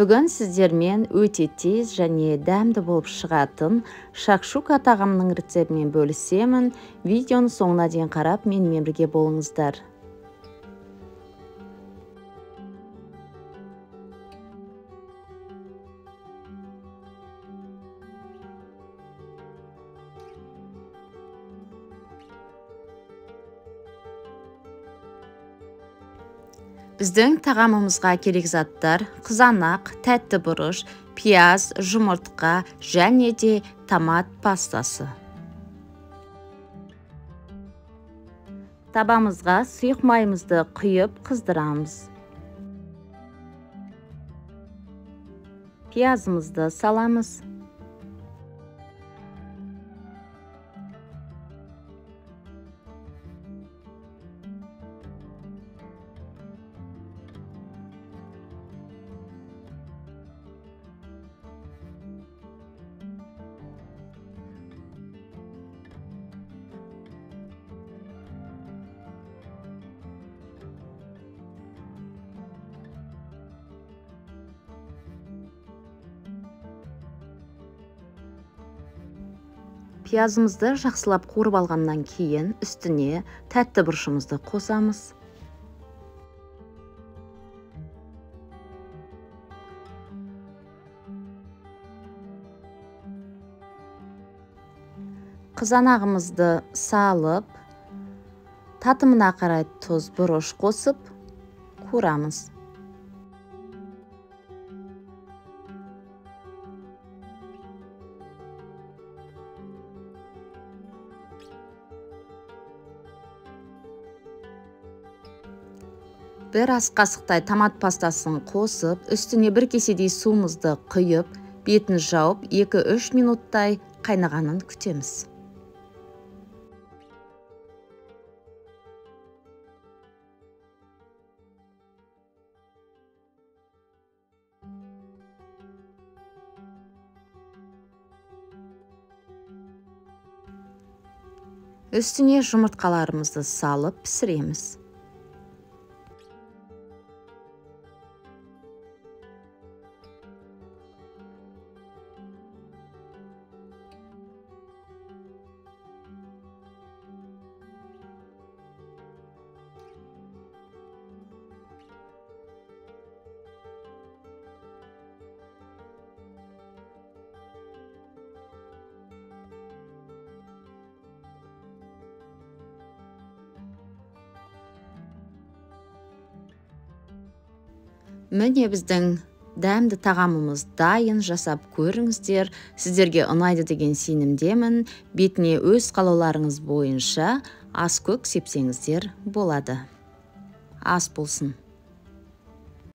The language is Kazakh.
Бүгін сіздермен өте тез және дәмді болып шығатын шакшука тағамының рецептімен бөлісемін. Видеоны соңына дейін қарап, менімен бірге болыңыздар. Біздің тағамымызға керек заттар: қызанақ, тәтті бұрыш, пияз, жұмыртқа және де томат пастасы. Табамызға сұйық майымызды құйып қыздырамыз. Пиязымызды саламыз. Пиязымызды жақсылап қуырып алғаннан кейін үстіне тәтті бұрышымызды қосамыз. Қызанағымызды салып, татымына қарай тұз, бұрыш қосып қуырамыз. Бір ас қасықтай томат пастасын қосып, үстіне бір кеседей суымызды құйып, бетін жауып, 2-3 минуттай қайнағанын күтеміз. Үстіне жұмыртқаларымызды салып пісіреміз. Міне біздің дәмді тағамымыз дайын, жасап көріңіздер. Сіздерге ұнайды деген сенімдемін. Бетіне өз қалауларыңыз бойынша ас көк сепсеңіздер болады. Ас болсын.